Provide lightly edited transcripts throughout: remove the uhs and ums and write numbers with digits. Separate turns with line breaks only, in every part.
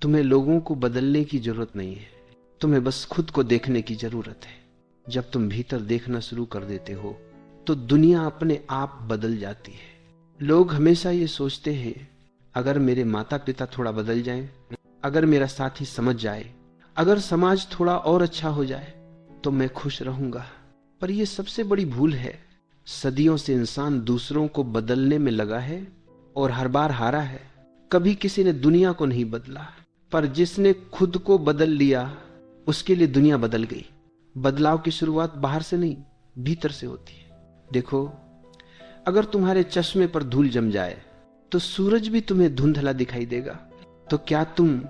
तुम्हें लोगों को बदलने की जरूरत नहीं है, तुम्हें बस खुद को देखने की जरूरत है। जब तुम भीतर देखना शुरू कर देते हो तो दुनिया अपने आप बदल जाती है। लोग हमेशा ये सोचते हैं, अगर मेरे माता पिता थोड़ा बदल जाएं, अगर मेरा साथी समझ जाए, अगर समाज थोड़ा और अच्छा हो जाए तो मैं खुश रहूंगा। पर यह सबसे बड़ी भूल है। सदियों से इंसान दूसरों को बदलने में लगा है और हर बार हारा है। कभी किसी ने दुनिया को नहीं बदला, पर जिसने खुद को बदल लिया उसके लिए दुनिया बदल गई। बदलाव की शुरुआत बाहर से नहीं, भीतर से होती है। देखो, अगर तुम्हारे चश्मे पर धूल जम जाए तो सूरज भी तुम्हें धुंधला दिखाई देगा। तो क्या तुम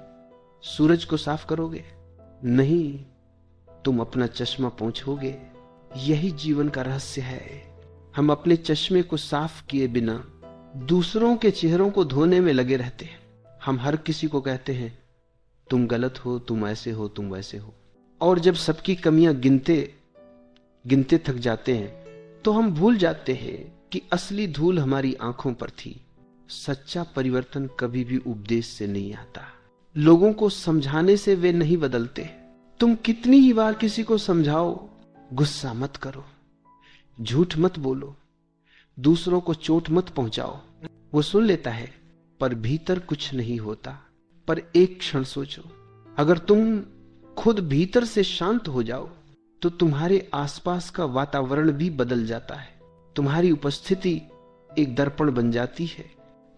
सूरज को साफ करोगे? नहीं, तुम अपना चश्मा पोंछोगे। यही जीवन का रहस्य है। हम अपने चश्मे को साफ किए बिना दूसरों के चेहरों को धोने में लगे रहते हैं। हम हर किसी को कहते हैं, तुम गलत हो, तुम ऐसे हो, तुम वैसे हो। और जब सबकी कमियां गिनते गिनते थक जाते हैं तो हम भूल जाते हैं कि असली धूल हमारी आंखों पर थी। सच्चा परिवर्तन कभी भी उपदेश से नहीं आता, लोगों को समझाने से वे नहीं बदलते। तुम कितनी ही बार किसी को समझाओ, गुस्सा मत करो, झूठ मत बोलो, दूसरों को चोट मत पहुंचाओ, वो सुन लेता है, पर भीतर कुछ नहीं होता। पर एक क्षण सोचो, अगर तुम खुद भीतर से शांत हो जाओ तो तुम्हारे आसपास का वातावरण भी बदल जाता है। तुम्हारी उपस्थिति एक दर्पण बन जाती है।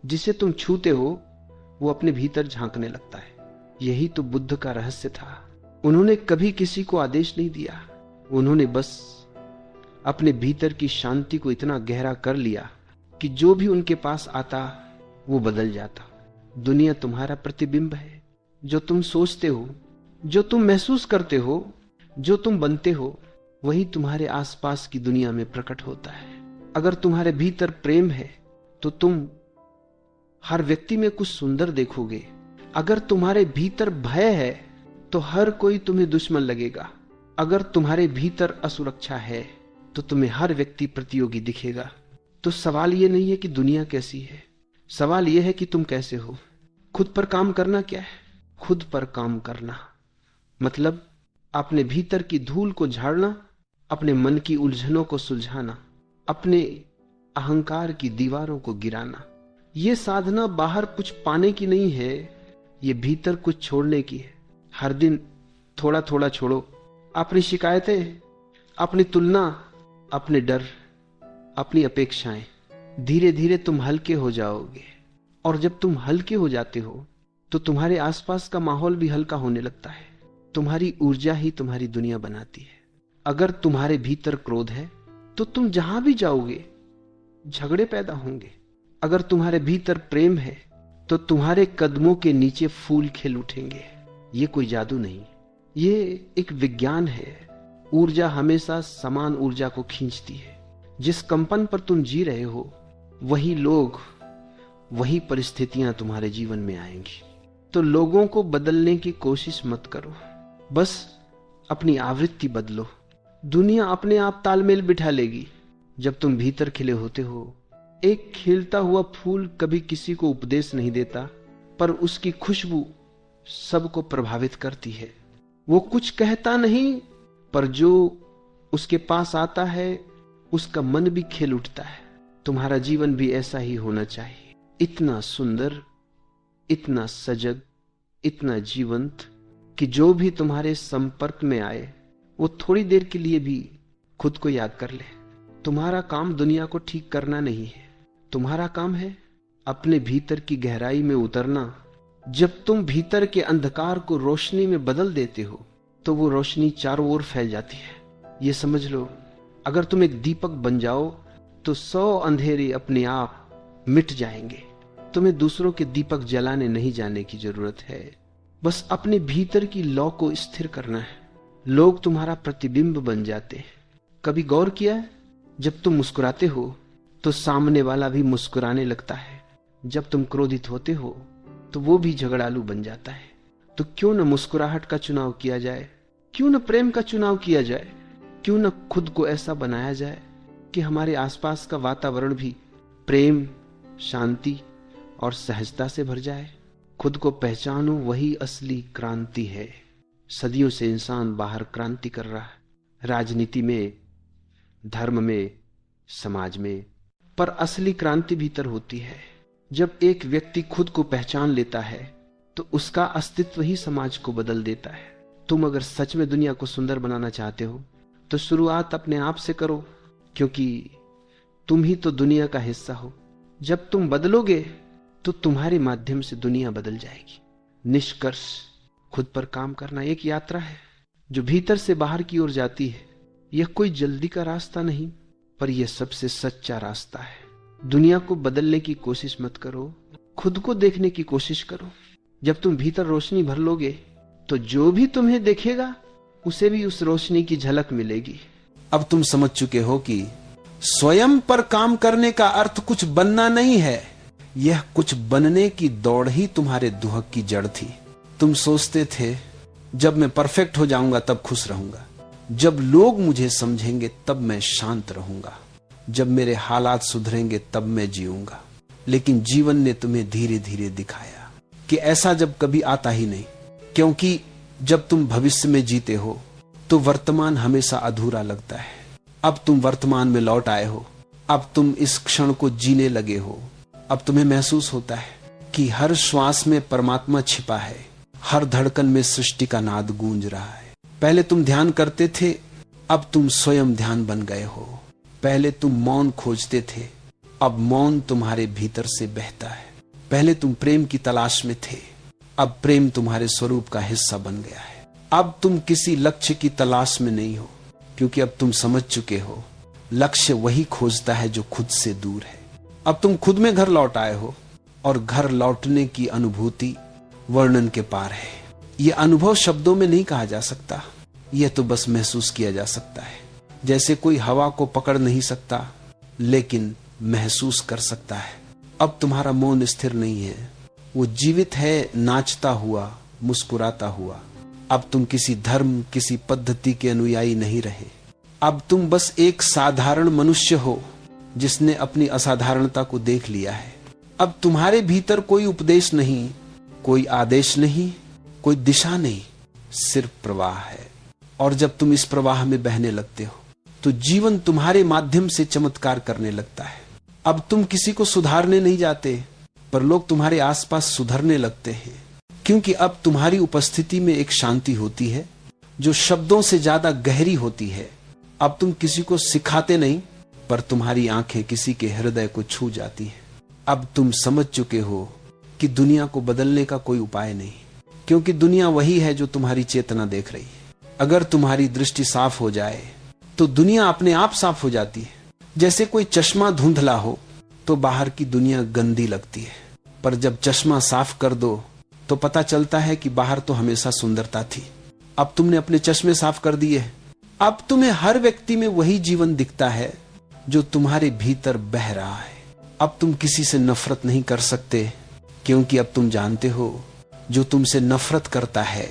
जिसे तुम छूते हो वो अपने भीतर झांकने लगता है। यही तो बुद्ध का रहस्य था। उन्होंने कभी किसी को आदेश नहीं दिया, उन्होंने बस अपने भीतर की शांति को इतना गहरा कर लिया कि जो भी उनके पास आता वो बदल जाता। दुनिया तुम्हारा प्रतिबिंब है। जो तुम सोचते हो, जो तुम महसूस करते हो, जो तुम बनते हो, वही तुम्हारे आसपास की दुनिया में प्रकट होता है। अगर तुम्हारे भीतर प्रेम है तो तुम हर व्यक्ति में कुछ सुंदर देखोगे। अगर तुम्हारे भीतर भय है तो हर कोई तुम्हें दुश्मन लगेगा। अगर तुम्हारे भीतर असुरक्षा है तो तुम्हें हर व्यक्ति प्रतियोगी दिखेगा। तो सवाल यह नहीं है कि दुनिया कैसी है, सवाल यह है कि तुम कैसे हो। खुद पर काम करना क्या है? खुद पर काम करना मतलब अपने भीतर की धूल को झाड़ना, अपने मन की उलझनों को सुलझाना, अपने अहंकार की दीवारों को गिराना। यह साधना बाहर कुछ पाने की नहीं है, यह भीतर कुछ छोड़ने की है। हर दिन थोड़ा थोड़ा छोड़ो। अपनी शिकायतें, अपनी तुलना, अपने डर, अपनी अपेक्षाएं। धीरे धीरे तुम हल्के हो जाओगे। और जब तुम हल्के हो जाते हो तो तुम्हारे आसपास का माहौल भी हल्का होने लगता है। तुम्हारी ऊर्जा ही तुम्हारी दुनिया बनाती है। अगर तुम्हारे भीतर क्रोध है तो तुम जहां भी जाओगे झगड़े पैदा होंगे। अगर तुम्हारे भीतर प्रेम है तो तुम्हारे कदमों के नीचे फूल खिल उठेंगे। ये कोई जादू नहीं, ये एक विज्ञान है। ऊर्जा हमेशा समान ऊर्जा को खींचती है। जिस कंपन पर तुम जी रहे हो वही लोग, वही परिस्थितियां तुम्हारे जीवन में आएंगी। तो लोगों को बदलने की कोशिश मत करो, बस अपनी आवृत्ति बदलो। दुनिया अपने आप तालमेल बिठा लेगी जब तुम भीतर खिले होते हो। एक खिलता हुआ फूल कभी किसी को उपदेश नहीं देता, पर उसकी खुशबू सबको प्रभावित करती है। वो कुछ कहता नहीं, पर जो उसके पास आता है उसका मन भी खिल उठता है। तुम्हारा जीवन भी ऐसा ही होना चाहिए, इतना सुंदर, इतना सजग, इतना जीवंत कि जो भी तुम्हारे संपर्क में आए वो थोड़ी देर के लिए भी खुद को याद कर ले। तुम्हारा काम दुनिया को ठीक करना नहीं है, तुम्हारा काम है अपने भीतर की गहराई में उतरना। जब तुम भीतर के अंधकार को रोशनी में बदल देते हो तो वो रोशनी चारों ओर फैल जाती है। ये समझ लो, अगर तुम एक दीपक बन जाओ तो 100 अंधेरे अपने आप मिट जाएंगे। तुम्हें दूसरों के दीपक जलाने नहीं जाने की जरूरत है, बस अपने भीतर की लौ को स्थिर करना है। लोग तुम्हारा प्रतिबिंब बन जाते हैं। कभी गौर किया है, जब तुम मुस्कुराते हो तो सामने वाला भी मुस्कुराने लगता है। जब तुम क्रोधित होते हो तो वो भी झगड़ालू बन जाता है। तो क्यों न मुस्कुराहट का चुनाव किया जाए, क्यों न प्रेम का चुनाव किया जाए, क्यों न खुद को ऐसा बनाया जाए कि हमारे आसपास का वातावरण भी प्रेम, शांति और सहजता से भर जाए। खुद को पहचानो, वही असली क्रांति है। सदियों से इंसान बाहर क्रांति कर रहा है, राजनीति में, धर्म में, समाज में, पर असली क्रांति भीतर होती है। जब एक व्यक्ति खुद को पहचान लेता है तो उसका अस्तित्व ही समाज को बदल देता है। तुम अगर सच में दुनिया को सुंदर बनाना चाहते हो तो शुरुआत अपने आप से करो, क्योंकि तुम ही तो दुनिया का हिस्सा हो। जब तुम बदलोगे तो तुम्हारे माध्यम से दुनिया बदल जाएगी। निष्कर्ष, खुद पर काम करना एक यात्रा है जो भीतर से बाहर की ओर जाती है। यह कोई जल्दी का रास्ता नहीं, पर यह सबसे सच्चा रास्ता है। दुनिया को बदलने की कोशिश मत करो, खुद को देखने की कोशिश करो। जब तुम भीतर रोशनी भर लोगे तो जो भी तुम्हें देखेगा उसे भी उस रोशनी की झलक मिलेगी।
अब तुम समझ चुके हो कि स्वयं पर काम करने का अर्थ कुछ बनना नहीं है, यह कुछ बनने की दौड़ ही तुम्हारे दुहक की जड़ थी। तुम सोचते थे जब मैं परफेक्ट हो जाऊंगा तब खुश रहूंगा, जब लोग मुझे समझेंगे तब मैं शांत रहूंगा, जब मेरे हालात सुधरेंगे तब मैं जीऊंगा। लेकिन जीवन ने तुम्हें धीरे धीरे दिखाया कि ऐसा जब कभी आता ही नहीं, क्योंकि जब तुम भविष्य में जीते हो तो वर्तमान हमेशा अधूरा लगता है। अब तुम वर्तमान में लौट आए हो, अब तुम इस क्षण को जीने लगे हो। अब तुम्हें महसूस होता है कि हर श्वास में परमात्मा छिपा है, हर धड़कन में सृष्टि का नाद गूंज रहा है। पहले तुम ध्यान करते थे, अब तुम स्वयं ध्यान बन गए हो। पहले तुम मौन खोजते थे, अब मौन तुम्हारे भीतर से बहता है। पहले तुम प्रेम की तलाश में थे, अब प्रेम तुम्हारे स्वरूप का हिस्सा बन गया है। अब तुम किसी लक्ष्य की तलाश में नहीं हो, क्योंकि अब तुम समझ चुके हो लक्ष्य वही खोजता है जो खुद से दूर है। अब तुम खुद में घर लौट आए हो, और घर लौटने की अनुभूति वर्णन के पार है। यह अनुभव शब्दों में नहीं कहा जा सकता, यह तो बस महसूस किया जा सकता है। जैसे कोई हवा को पकड़ नहीं सकता लेकिन महसूस कर सकता है। अब तुम्हारा मौन स्थिर नहीं है, वो जीवित है, नाचता हुआ, मुस्कुराता हुआ। अब तुम किसी धर्म, किसी पद्धति के अनुयायी नहीं रहे। अब तुम बस एक साधारण मनुष्य हो जिसने अपनी असाधारणता को देख लिया है। अब तुम्हारे भीतर कोई उपदेश नहीं, कोई आदेश नहीं, कोई दिशा नहीं, सिर्फ प्रवाह है। और जब तुम इस प्रवाह में बहने लगते हो तो जीवन तुम्हारे माध्यम से चमत्कार करने लगता है। अब तुम किसी को सुधारने नहीं जाते, पर लोग तुम्हारे आसपास सुधरने लगते हैं, क्योंकि अब तुम्हारी उपस्थिति में एक शांति होती है जो शब्दों से ज्यादा गहरी होती है। अब तुम किसी को सिखाते नहीं, पर तुम्हारी आंखें किसी के हृदय को छू जाती हैं। अब तुम समझ चुके हो कि दुनिया को बदलने का कोई उपाय नहीं, क्योंकि दुनिया वही है जो तुम्हारी चेतना देख रही है। अगर तुम्हारी दृष्टि साफ हो जाए तो दुनिया अपने आप साफ हो जाती है। जैसे कोई चश्मा धुंधला हो तो बाहर की दुनिया गंदी लगती है, पर जब चश्मा साफ कर दो तो पता चलता है कि बाहर तो हमेशा सुंदरता थी। अब तुमने अपने चश्मे साफ कर दिए, अब तुम्हें हर व्यक्ति में वही जीवन दिखता है जो तुम्हारे भीतर बह रहा है। अब तुम किसी से नफरत नहीं कर सकते, क्योंकि अब तुम जानते हो जो तुमसे नफरत करता है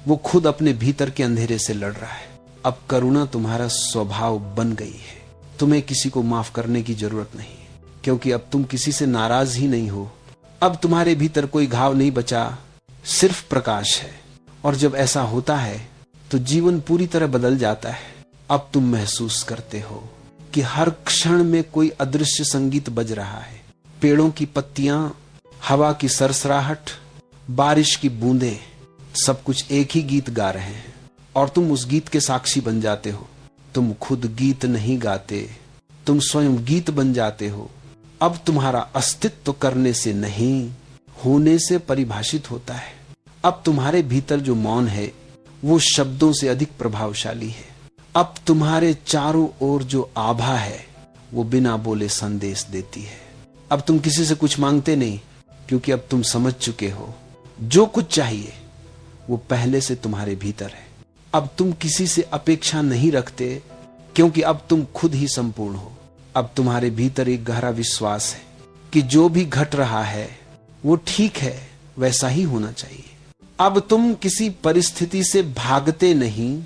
वो खुद अपने भीतर के अंधेरे से लड़ रहा है। अब करुणा तुम्हारा स्वभाव बन गई है। तुम्हें किसी को माफ करने की जरूरत नहीं, क्योंकि अब तुम किसी से नाराज ही नहीं हो। अब तुम्हारे भीतर कोई घाव नहीं बचा, सिर्फ प्रकाश है। और जब ऐसा होता है तो जीवन पूरी तरह बदल जाता है। अब तुम महसूस करते हो कि हर क्षण में कोई अदृश्य संगीत बज रहा है। पेड़ों की पत्तियां, हवा की सरसराहट, बारिश की बूंदें, सब कुछ एक ही गीत गा रहे हैं, और तुम उस गीत के साक्षी बन जाते हो। तुम खुद गीत नहीं गाते, तुम स्वयं गीत बन जाते हो। अब तुम्हारा अस्तित्व करने से नहीं, होने से परिभाषित होता है। अब तुम्हारे भीतर जो मौन है वो शब्दों से अधिक प्रभावशाली है। अब तुम्हारे चारों ओर जो आभा है वो बिना बोले संदेश देती है। अब तुम किसी से कुछ मांगते नहीं, क्योंकि अब तुम समझ चुके हो जो कुछ चाहिए वो पहले से तुम्हारे भीतर है। अब तुम किसी से अपेक्षा नहीं रखते, क्योंकि अब तुम खुद ही संपूर्ण हो। अब तुम्हारे भीतर एक गहरा विश्वास है कि जो भी घट रहा है वो ठीक है, वैसा ही होना चाहिए। अब तुम किसी परिस्थिति से भागते नहीं,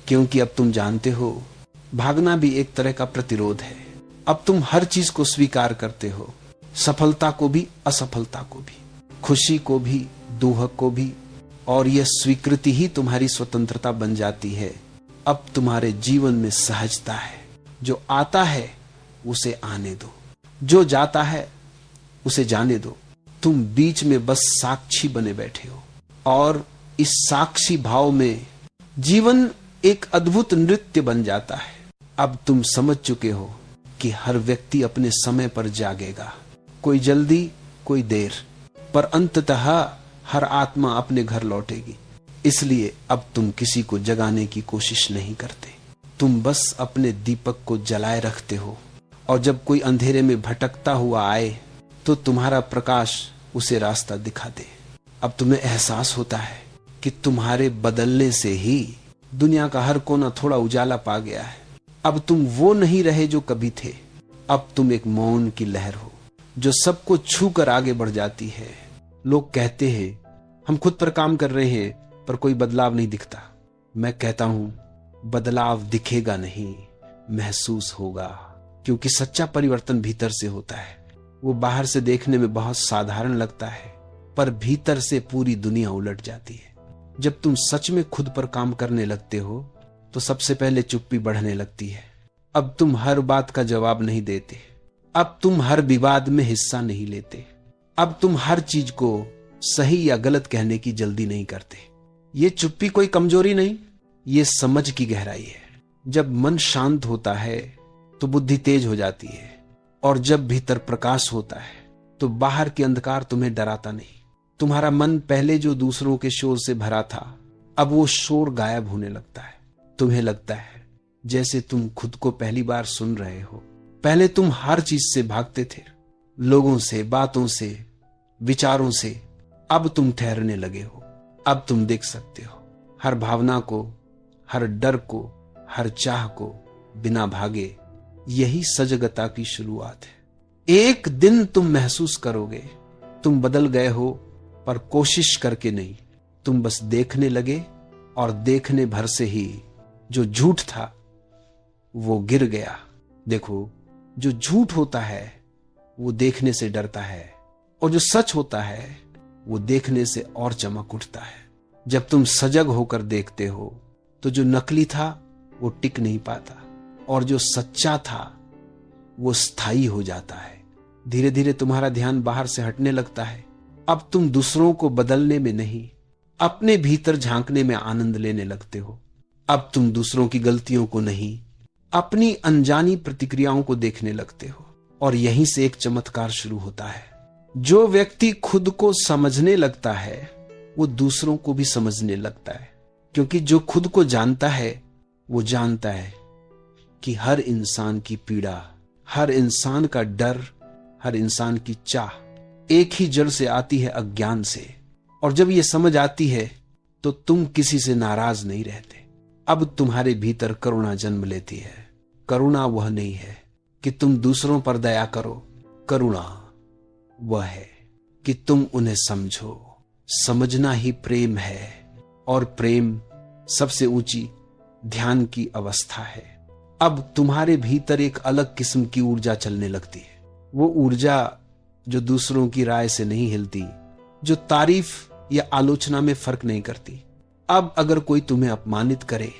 क्योंकि अब तुम जानते हो भागना भी एक तरह का प्रतिरोध है। अब तुम हर चीज को स्वीकार करते हो, सफलता को भी, असफलता को भी, खुशी को भी, दुह को भी, और यह स्वीकृति ही तुम्हारी स्वतंत्रता बन जाती है। अब तुम्हारे जीवन में सहजता है। जो आता है उसे आने दो, जो जाता है उसे जाने दो। तुम बीच में बस साक्षी बने बैठे हो, और इस साक्षी भाव में जीवन एक अद्भुत नृत्य बन जाता है। अब तुम समझ चुके हो कि हर व्यक्ति अपने समय पर जागेगा, कोई जल्दी कोई देर, पर अंततः हर आत्मा अपने घर लौटेगी। इसलिए अब तुम किसी को जगाने की कोशिश नहीं करते, तुम बस अपने दीपक को जलाए रखते हो, और जब कोई अंधेरे में भटकता हुआ आए तो तुम्हारा प्रकाश उसे रास्ता दिखा दे। अब तुम्हें एहसास होता है कि तुम्हारे बदलने से ही दुनिया का हर कोना थोड़ा उजाला पा गया है। अब तुम वो नहीं रहे जो कभी थे। अब तुम एक मौन की लहर हो जो सबको छू कर आगे बढ़ जाती है। लोग कहते हैं हम खुद पर काम कर रहे हैं पर कोई बदलाव नहीं दिखता। मैं कहता हूं बदलाव दिखेगा नहीं, महसूस होगा, क्योंकि सच्चा परिवर्तन भीतर से होता है। वो बाहर से देखने में बहुत साधारण लगता है, पर भीतर से पूरी दुनिया उलट जाती है। जब तुम सच में खुद पर काम करने लगते हो तो सबसे पहले चुप्पी बढ़ने लगती है। अब तुम हर बात का जवाब नहीं देते, अब तुम हर विवाद में हिस्सा नहीं लेते, अब तुम हर चीज को सही या गलत कहने की जल्दी नहीं करते। ये चुप्पी कोई कमजोरी नहीं, ये समझ की गहराई है। जब मन शांत होता है तो बुद्धि तेज हो जाती है, और जब भीतर प्रकाश होता है तो बाहर के अंधकार तुम्हें डराता नहीं। तुम्हारा मन पहले जो दूसरों के शोर से भरा था, अब वो शोर गायब होने लगता है। तुम्हें लगता है जैसे तुम खुद को पहली बार सुन रहे हो। पहले तुम हर चीज से भागते थे, लोगों से, बातों से, विचारों से। अब तुम ठहरने लगे हो। अब तुम देख सकते हो हर भावना को, हर डर को, हर चाह को बिना भागे। यही सजगता की शुरुआत है। एक दिन तुम महसूस करोगे तुम बदल गए हो, पर कोशिश करके नहीं। तुम बस देखने लगे, और देखने भर से ही जो झूठ था वो गिर गया। देखो, जो झूठ होता है वो देखने से डरता है, और जो सच होता है वो देखने से और चमक उठता है। जब तुम सजग होकर देखते हो तो जो नकली था वो टिक नहीं पाता, और जो सच्चा था वो स्थायी हो जाता है। धीरे धीरे तुम्हारा ध्यान बाहर से हटने लगता है। अब तुम दूसरों को बदलने में नहीं, अपने भीतर झांकने में आनंद लेने लगते हो। अब तुम दूसरों की गलतियों को नहीं, अपनी अनजानी प्रतिक्रियाओं को देखने लगते हो, और यहीं से एक चमत्कार शुरू होता है। जो व्यक्ति खुद को समझने लगता है वो दूसरों को भी समझने लगता है, क्योंकि जो खुद को जानता है वो जानता है कि हर इंसान की पीड़ा, हर इंसान का डर, हर इंसान की चाह एक ही जड़ से आती है, अज्ञान से। और जब ये समझ आती है तो तुम किसी से नाराज नहीं रहते। अब तुम्हारे भीतर करुणा जन्म लेती है। करुणा वह नहीं है कि तुम दूसरों पर दया करो, करुणा वह है कि तुम उन्हें समझो। समझना ही प्रेम है, और प्रेम सबसे ऊंची ध्यान की अवस्था है। अब तुम्हारे भीतर एक अलग किस्म की ऊर्जा चलने लगती है। वो ऊर्जा जो दूसरों की राय से नहीं हिलती, जो तारीफ या आलोचना में फर्क नहीं करती। अब अगर कोई तुम्हें अपमानित करे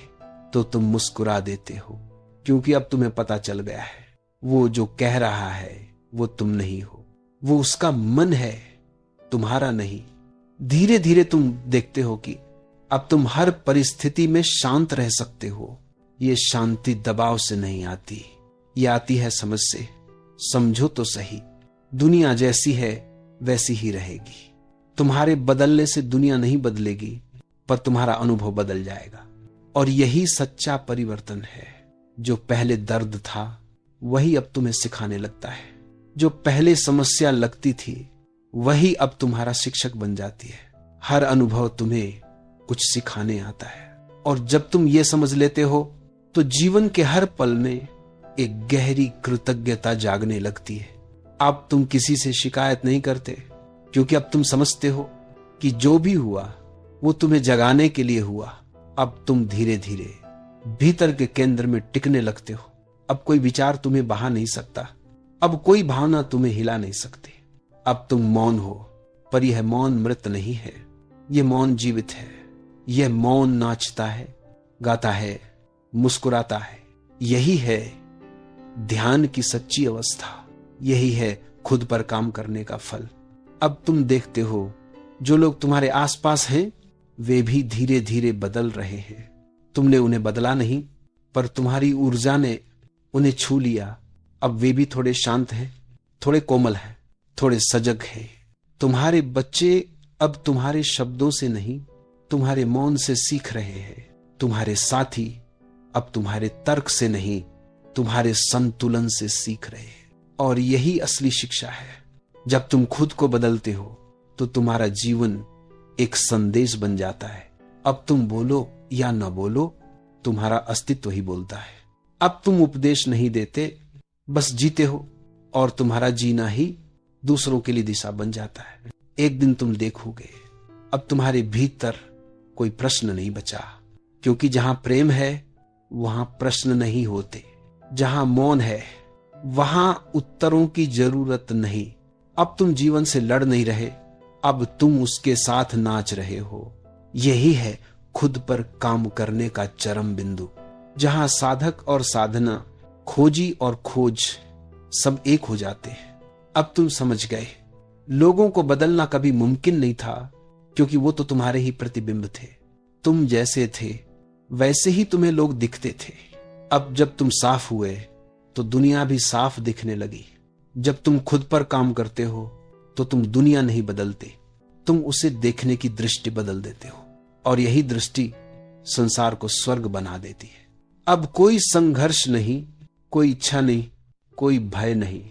तो तुम मुस्कुरा देते हो, क्योंकि अब तुम्हें पता चल गया है वो जो कह रहा है वो तुम नहीं हो, वो उसका मन है, तुम्हारा नहीं। धीरे धीरे तुम देखते हो कि अब तुम हर परिस्थिति में शांत रह सकते हो। ये शांति दबाव से नहीं आती, ये आती है समझ से। समझो तो सही, दुनिया जैसी है वैसी ही रहेगी। तुम्हारे बदलने से दुनिया नहीं बदलेगी, पर तुम्हारा अनुभव बदल जाएगा। और यही सच्चा परिवर्तन है। जो पहले दर्द था वही अब तुम्हें सिखाने लगता है। जो पहले समस्या लगती थी वही अब तुम्हारा शिक्षक बन जाती है। हर अनुभव तुम्हें कुछ सिखाने आता है, और जब तुम ये समझ लेते हो तो जीवन के हर पल में एक गहरी कृतज्ञता जागने लगती है। अब तुम किसी से शिकायत नहीं करते, क्योंकि अब तुम समझते हो कि जो भी हुआ वो तुम्हें जगाने के लिए हुआ। अब तुम धीरे धीरे भीतर के केंद्र में टिकने लगते हो। अब कोई विचार तुम्हें बहा नहीं सकता, अब कोई भावना तुम्हें हिला नहीं सकती। अब तुम मौन हो, पर यह मौन मृत नहीं है, यह मौन जीवित है। यह मौन नाचता है, गाता है, मुस्कुराता है। यही है ध्यान की सच्ची अवस्था, यही है खुद पर काम करने का फल। अब तुम देखते हो जो लोग तुम्हारे आसपास हैं वे भी धीरे धीरे बदल रहे हैं। तुमने उन्हें बदला नहीं, पर तुम्हारी ऊर्जा ने उन्हें छू लिया। अब वे भी थोड़े शांत हैं, थोड़े कोमल हैं, थोड़े सजग हैं। तुम्हारे बच्चे अब तुम्हारे शब्दों से नहीं, तुम्हारे मौन से सीख रहे हैं। तुम्हारे साथी अब तुम्हारे तर्क से नहीं, तुम्हारे संतुलन से सीख रहे हैं। और यही असली शिक्षा है। जब तुम खुद को बदलते हो तो तुम्हारा जीवन एक संदेश बन जाता है। अब तुम बोलो या न बोलो, तुम्हारा अस्तित्व ही बोलता है। अब तुम उपदेश नहीं देते, बस जीते हो, और तुम्हारा जीना ही दूसरों के लिए दिशा बन जाता है। एक दिन तुम देखोगे अब तुम्हारे भीतर कोई प्रश्न नहीं बचा, क्योंकि जहां प्रेम है वहां प्रश्न नहीं होते। जहां मौन है वहां उत्तरों की जरूरत नहीं। अब तुम जीवन से लड़ नहीं रहे, अब तुम उसके साथ नाच रहे हो। यही है खुद पर काम करने का चरम बिंदु, जहां साधक और साधना, खोजी और खोज सब एक हो जाते हैं। अब तुम समझ गए लोगों को बदलना कभी मुमकिन नहीं था, क्योंकि वो तो तुम्हारे ही प्रतिबिंब थे। तुम जैसे थे वैसे ही तुम्हें लोग दिखते थे। अब जब तुम साफ हुए तो दुनिया भी साफ दिखने लगी। जब तुम खुद पर काम करते हो तो तुम दुनिया नहीं बदलते, तुम उसे देखने की दृष्टि बदल देते हो, और यही दृष्टि संसार को स्वर्ग बना देती है। अब कोई संघर्ष नहीं, कोई इच्छा नहीं, कोई भय नहीं,